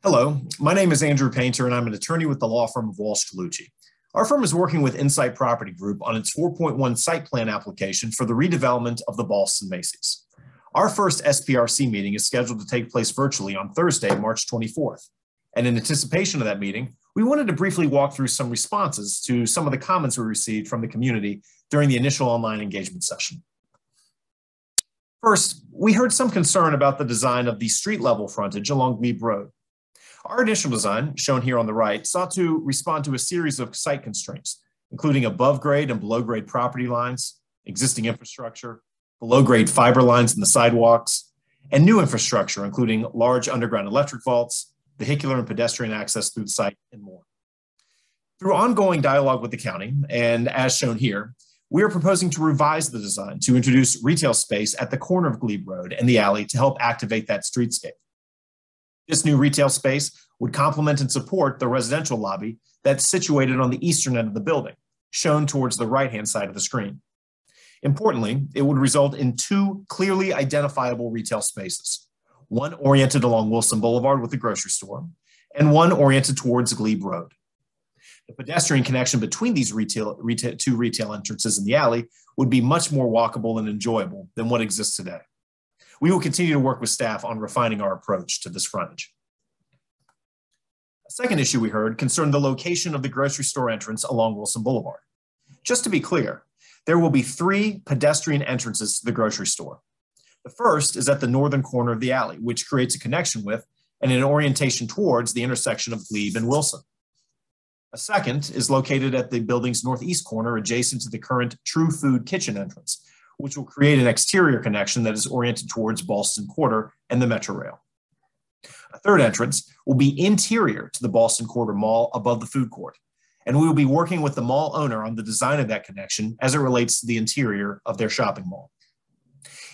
Hello, my name is Andrew Painter, and I'm an attorney with the law firm of Walsh Colucci. Our firm is working with Insight Property Group on its 4.1 site plan application for the redevelopment of the Ballston Macy's. Our first SPRC meeting is scheduled to take place virtually on Thursday, March 24th. And in anticipation of that meeting, we wanted to briefly walk through some responses to some of the comments we received from the community during the initial online engagement session. First, we heard some concern about the design of the street level frontage along Glebe Road. Our initial design, shown here on the right, sought to respond to a series of site constraints, including above grade and below grade property lines, existing infrastructure, below grade fiber lines in the sidewalks, and new infrastructure, including large underground electric vaults, vehicular and pedestrian access through the site, and more. Through ongoing dialogue with the county, and as shown here, we are proposing to revise the design to introduce retail space at the corner of Glebe Road and the alley to help activate that streetscape. This new retail space would complement and support the residential lobby that's situated on the eastern end of the building, shown towards the right-hand side of the screen. Importantly, it would result in two clearly identifiable retail spaces, one oriented along Wilson Boulevard with the grocery store, and one oriented towards Glebe Road. The pedestrian connection between these two retail entrances in the alley would be much more walkable and enjoyable than what exists today. We will continue to work with staff on refining our approach to this frontage. A second issue we heard concerned the location of the grocery store entrance along Wilson Boulevard. Just to be clear, there will be three pedestrian entrances to the grocery store. The first is at the northern corner of the alley, which creates a connection with and an orientation towards the intersection of Glebe and Wilson. A second is located at the building's northeast corner adjacent to the current True Food Kitchen entrance, which will create an exterior connection that is oriented towards Ballston Quarter and the Metro Rail. A third entrance will be interior to the Ballston Quarter Mall above the food court, and we will be working with the mall owner on the design of that connection as it relates to the interior of their shopping mall.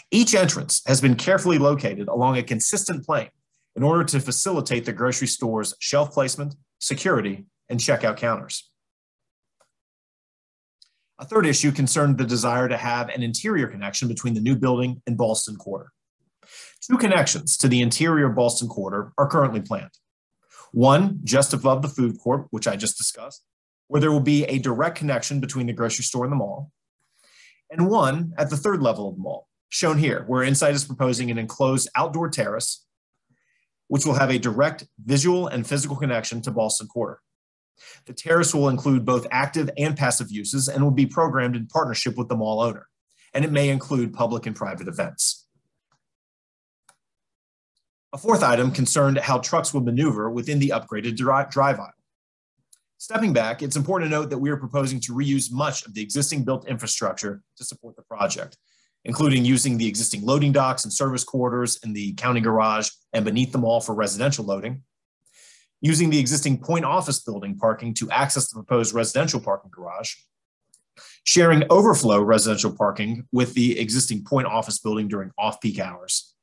Each entrance has been carefully located along a consistent plane in order to facilitate the grocery store's shelf placement, security, and checkout counters. A third issue concerned the desire to have an interior connection between the new building and Ballston Quarter. Two connections to the interior of Ballston Quarter are currently planned. One just above the food court, which I just discussed, where there will be a direct connection between the grocery store and the mall, and one at the third level of the mall, shown here, where Insight is proposing an enclosed outdoor terrace, which will have a direct visual and physical connection to Ballston Quarter. The terrace will include both active and passive uses and will be programmed in partnership with the mall owner, and it may include public and private events. A fourth item concerned how trucks will maneuver within the upgraded drive aisle. Stepping back, it's important to note that we are proposing to reuse much of the existing built infrastructure to support the project, including using the existing loading docks and service quarters in the county garage and beneath the mall for residential loading, using the existing point office building parking to access the proposed residential parking garage, sharing overflow residential parking with the existing point office building during off-peak hours,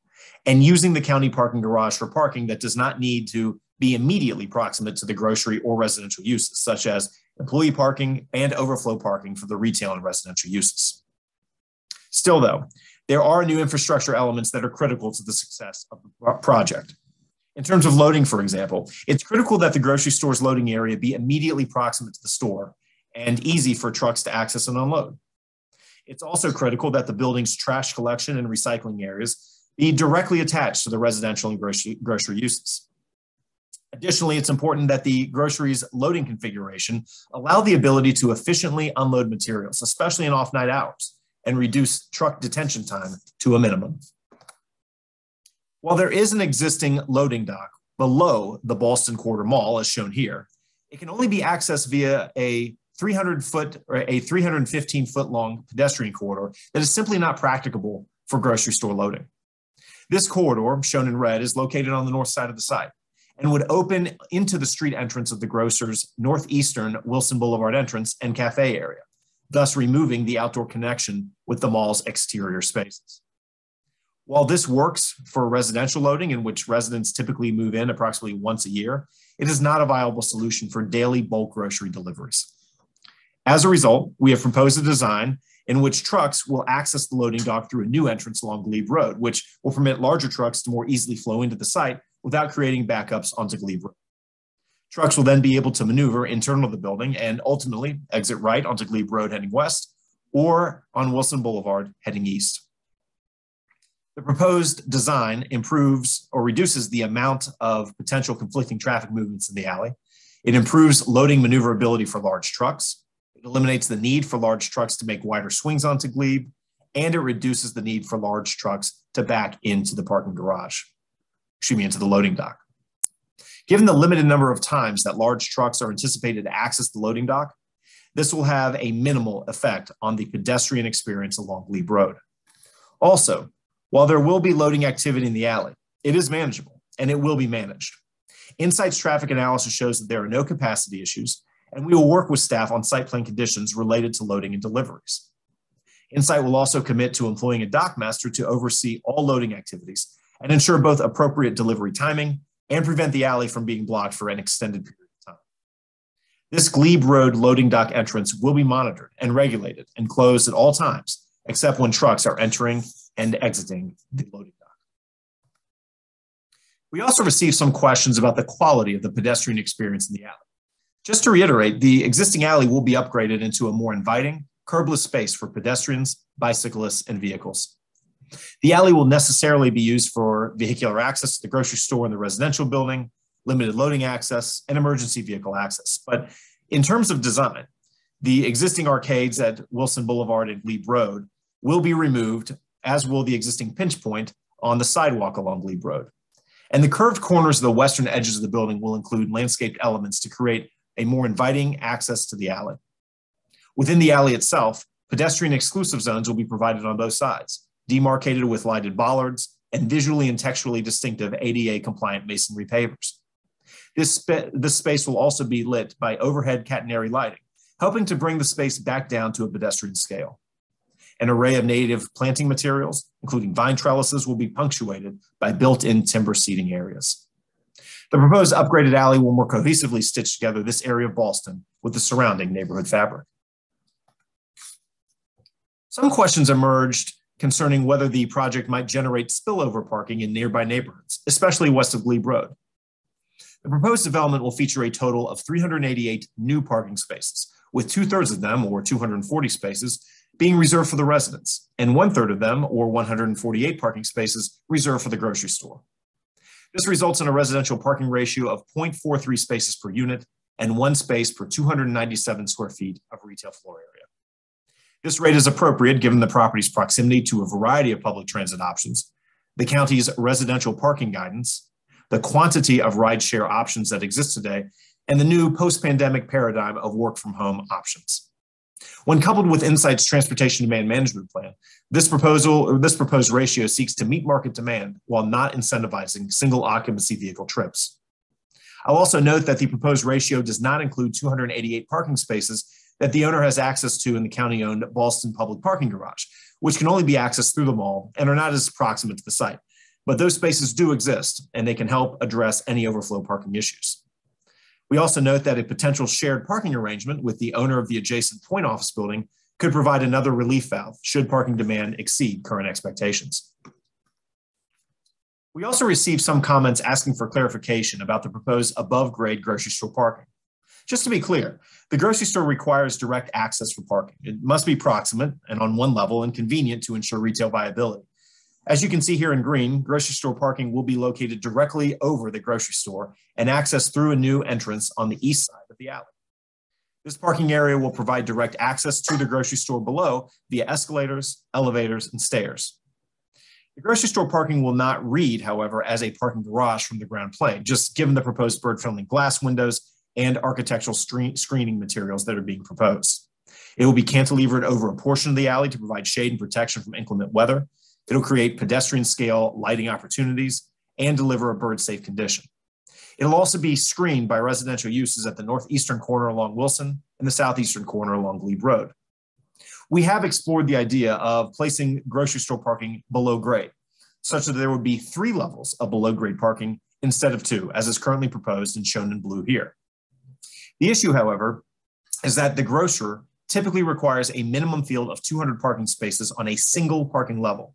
and using the county parking garage for parking that does not need to be immediately proximate to the grocery or residential uses, such as employee parking and overflow parking for the retail and residential uses. Still though, there are new infrastructure elements that are critical to the success of the project. In terms of loading, for example, it's critical that the grocery store's loading area be immediately proximate to the store and easy for trucks to access and unload. It's also critical that the building's trash collection and recycling areas be directly attached to the residential and grocery uses. Additionally, it's important that the grocery's loading configuration allow the ability to efficiently unload materials, especially in off-night hours, and reduce truck detention time to a minimum. While there is an existing loading dock below the Ballston Quarter Mall, as shown here, it can only be accessed via a 300-foot or a 315-foot long pedestrian corridor that is simply not practicable for grocery store loading. This corridor, shown in red, is located on the north side of the site and would open into the street entrance of the grocer's northeastern Wilson Boulevard entrance and cafe area, thus removing the outdoor connection with the mall's exterior spaces. While this works for residential loading, in which residents typically move in approximately once a year, it is not a viable solution for daily bulk grocery deliveries. As a result, we have proposed a design in which trucks will access the loading dock through a new entrance along Glebe Road, which will permit larger trucks to more easily flow into the site without creating backups onto Glebe Road. Trucks will then be able to maneuver internal to the building and ultimately exit right onto Glebe Road heading west or on Wilson Boulevard heading east. The proposed design improves or reduces the amount of potential conflicting traffic movements in the alley. It improves loading maneuverability for large trucks. It eliminates the need for large trucks to make wider swings onto Glebe, and it reduces the need for large trucks to back into the parking garage, into the loading dock. Given the limited number of times that large trucks are anticipated to access the loading dock, this will have a minimal effect on the pedestrian experience along Glebe Road. Also, while there will be loading activity in the alley, it is manageable and it will be managed. Insight's traffic analysis shows that there are no capacity issues, and we will work with staff on site plan conditions related to loading and deliveries. Insight will also commit to employing a dockmaster to oversee all loading activities and ensure both appropriate delivery timing and prevent the alley from being blocked for an extended period of time. This Glebe Road loading dock entrance will be monitored and regulated and closed at all times, except when trucks are entering and exiting the loading dock. We also received some questions about the quality of the pedestrian experience in the alley. Just to reiterate, the existing alley will be upgraded into a more inviting, curbless space for pedestrians, bicyclists, and vehicles. The alley will necessarily be used for vehicular access to the grocery store and the residential building, limited loading access, and emergency vehicle access. But in terms of design, the existing arcades at Wilson Boulevard and Glebe Road will be removed, as will the existing pinch point on the sidewalk along Glebe Road. And the curved corners of the western edges of the building will include landscaped elements to create a more inviting access to the alley. Within the alley itself, pedestrian exclusive zones will be provided on both sides, demarcated with lighted bollards and visually and textually distinctive ADA-compliant masonry pavers. This space will also be lit by overhead catenary lighting, helping to bring the space back down to a pedestrian scale. An array of native planting materials, including vine trellises, will be punctuated by built-in timber seating areas. The proposed upgraded alley will more cohesively stitch together this area of Ballston with the surrounding neighborhood fabric. Some questions emerged concerning whether the project might generate spillover parking in nearby neighborhoods, especially west of Glebe Road. The proposed development will feature a total of 388 new parking spaces, with 2/3 of them, or 240 spaces, being reserved for the residents, and 1/3 of them, or 148 parking spaces, reserved for the grocery store. This results in a residential parking ratio of 0.43 spaces per unit and 1 space per 297 square feet of retail floor area. This rate is appropriate given the property's proximity to a variety of public transit options, the county's residential parking guidance, the quantity of rideshare options that exist today, and the new post-pandemic paradigm of work-from-home options. When coupled with Insight's transportation demand management plan, this proposed ratio seeks to meet market demand while not incentivizing single occupancy vehicle trips. I'll also note that the proposed ratio does not include 288 parking spaces that the owner has access to in the county-owned Ballston public parking garage, which can only be accessed through the mall and are not as proximate to the site. But those spaces do exist, and they can help address any overflow parking issues. We also note that a potential shared parking arrangement with the owner of the adjacent point office building could provide another relief valve should parking demand exceed current expectations. We also received some comments asking for clarification about the proposed above-grade grocery store parking. Just to be clear, the grocery store requires direct access for parking. It must be proximate and on one level and convenient to ensure retail viability. As you can see here in green, grocery store parking will be located directly over the grocery store and accessed through a new entrance on the east side of the alley. This parking area will provide direct access to the grocery store below via escalators, elevators, and stairs. The grocery store parking will not read, however, as a parking garage from the ground plane, just given the proposed bird-friendly glass windows and architectural screening materials that are being proposed. It will be cantilevered over a portion of the alley to provide shade and protection from inclement weather. It'll create pedestrian scale lighting opportunities and deliver a bird-safe condition. It'll also be screened by residential uses at the northeastern corner along Wilson and the southeastern corner along Glebe Road. We have explored the idea of placing grocery store parking below grade, such that there would be 3 levels of below grade parking instead of 2, as is currently proposed and shown in blue here. The issue, however, is that the grocer typically requires a minimum field of 200 parking spaces on a single parking level.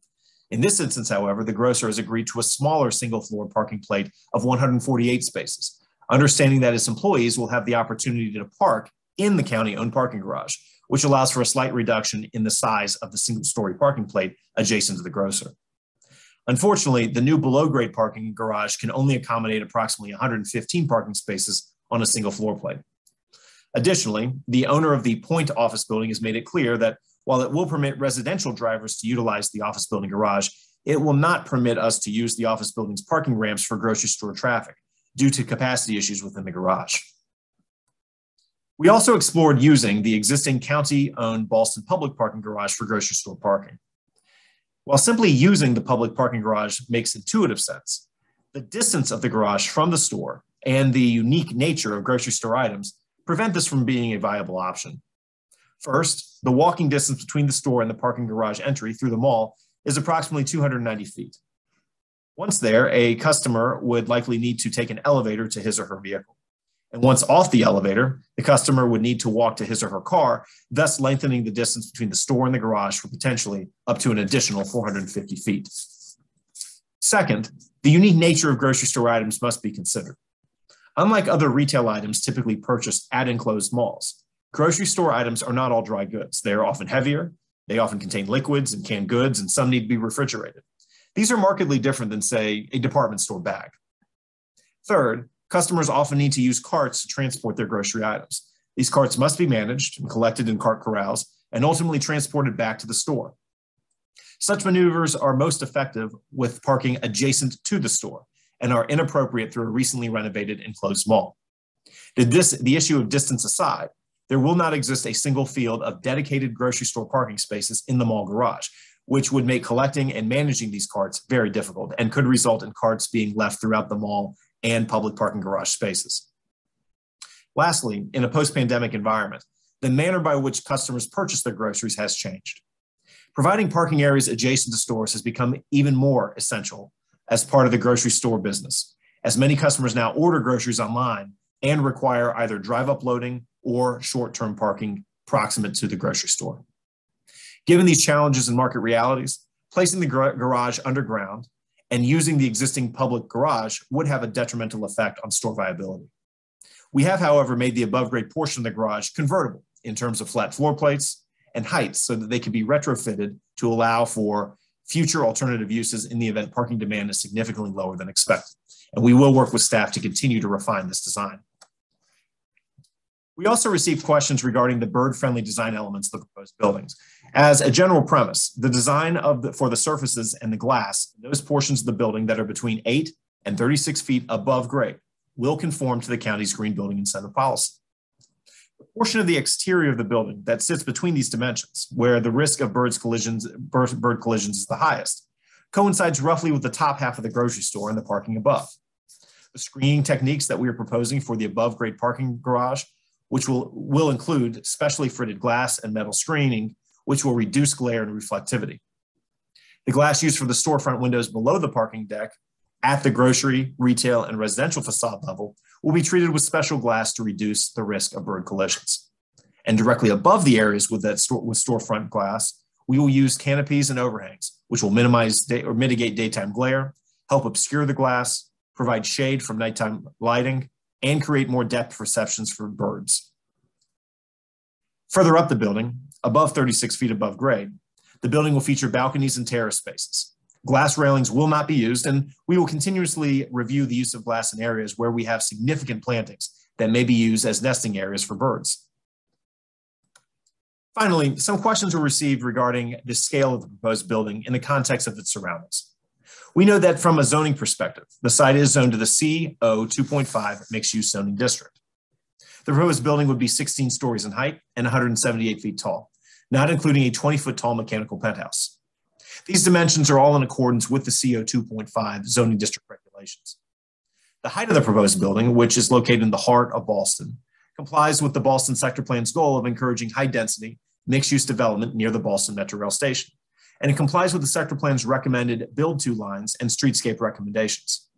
In this instance, however, the grocer has agreed to a smaller single-floor parking plate of 148 spaces, understanding that its employees will have the opportunity to park in the county-owned parking garage, which allows for a slight reduction in the size of the single-story parking plate adjacent to the grocer. Unfortunately, the new below-grade parking garage can only accommodate approximately 115 parking spaces on a single floor plate. Additionally, the owner of the Point office building has made it clear that while it will permit residential drivers to utilize the office building garage, it will not permit us to use the office building's parking ramps for grocery store traffic due to capacity issues within the garage. We also explored using the existing county-owned Ballston public parking garage for grocery store parking. While simply using the public parking garage makes intuitive sense, the distance of the garage from the store and the unique nature of grocery store items prevent this from being a viable option. First, the walking distance between the store and the parking garage entry through the mall is approximately 290 feet. Once there, a customer would likely need to take an elevator to his or her vehicle. And once off the elevator, the customer would need to walk to his or her car, thus lengthening the distance between the store and the garage for potentially up to an additional 450 feet. Second, the unique nature of grocery store items must be considered. Unlike other retail items typically purchased at enclosed malls, grocery store items are not all dry goods. They are often heavier, they often contain liquids and canned goods, and some need to be refrigerated. These are markedly different than, say, a department store bag. Third, customers often need to use carts to transport their grocery items. These carts must be managed and collected in cart corrals and ultimately transported back to the store. Such maneuvers are most effective with parking adjacent to the store and are inappropriate through a recently renovated enclosed mall. The issue of distance aside, there will not exist a single field of dedicated grocery store parking spaces in the mall garage, which would make collecting and managing these carts very difficult and could result in carts being left throughout the mall and public parking garage spaces. Lastly, in a post-pandemic environment, the manner by which customers purchase their groceries has changed. Providing parking areas adjacent to stores has become even more essential as part of the grocery store business, as many customers now order groceries online and require either drive-up loading or short-term parking proximate to the grocery store. Given these challenges and market realities, placing the garage underground and using the existing public garage would have a detrimental effect on store viability. We have, however, made the above-grade portion of the garage convertible in terms of flat floor plates and heights so that they can be retrofitted to allow for future alternative uses in the event parking demand is significantly lower than expected. And we will work with staff to continue to refine this design. We also received questions regarding the bird-friendly design elements of the proposed buildings. As a general premise, the design for the surfaces and the glass, those portions of the building that are between 8 and 36 feet above grade, will conform to the county's green building incentive policy. The portion of the exterior of the building that sits between these dimensions, where the risk of bird collisions is the highest, coincides roughly with the top half of the grocery store and the parking above. The screening techniques that we are proposing for the above-grade parking garage, which will include specially fritted glass and metal screening, which will reduce glare and reflectivity. The glass used for the storefront windows below the parking deck at the grocery, retail, and residential facade level will be treated with special glass to reduce the risk of bird collisions. And directly above the areas with storefront glass, we will use canopies and overhangs, which will mitigate daytime glare, help obscure the glass, provide shade from nighttime lighting, and create more depth perceptions for birds. Further up the building, above 36 feet above grade, the building will feature balconies and terrace spaces. Glass railings will not be used, and we will continuously review the use of glass in areas where we have significant plantings that may be used as nesting areas for birds. Finally, some questions were received regarding the scale of the proposed building in the context of its surroundings. We know that from a zoning perspective, the site is zoned to the CO 2.5 mixed-use zoning district. The proposed building would be 16 stories in height and 178 feet tall, not including a 20-foot tall mechanical penthouse. These dimensions are all in accordance with the CO 2.5 zoning district regulations. The height of the proposed building, which is located in the heart of Ballston, complies with the Ballston Sector Plan's goal of encouraging high-density, mixed-use development near the Ballston Metro Rail Station, and it complies with the Sector Plan's recommended build-to lines and streetscape recommendations.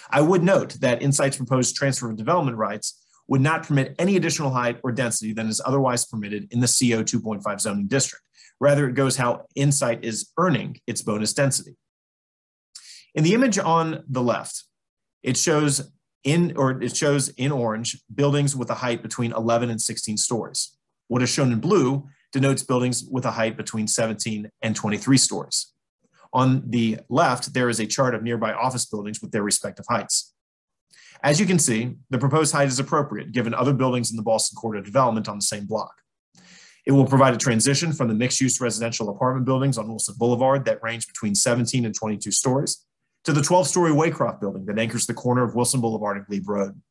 I would note that Insight's proposed transfer of development rights would not permit any additional height or density than is otherwise permitted in the CO 2.5 zoning district, Rather, it goes how Insight is earning its bonus density. In the image on the left, it shows in orange buildings with a height between 11 and 16 stories. What is shown in blue denotes buildings with a height between 17 and 23 stories. On the left, there is a chart of nearby office buildings with their respective heights. As you can see, the proposed height is appropriate given other buildings in the Ballston corridor development on the same block. It will provide a transition from the mixed-use residential apartment buildings on Wilson Boulevard that range between 17 and 22 stories to the 12-story Waycroft building that anchors the corner of Wilson Boulevard and Glebe Road.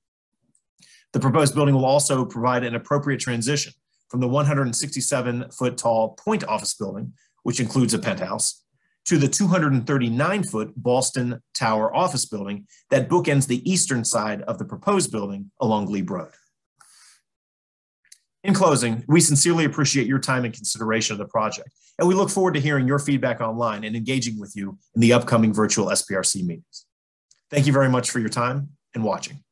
The proposed building will also provide an appropriate transition from the 167-foot tall Point office building, which includes a penthouse, to the 239-foot Ballston Tower office building that bookends the eastern side of the proposed building along Glebe Road. In closing, we sincerely appreciate your time and consideration of the project, and we look forward to hearing your feedback online and engaging with you in the upcoming virtual SPRC meetings. Thank you very much for your time and watching.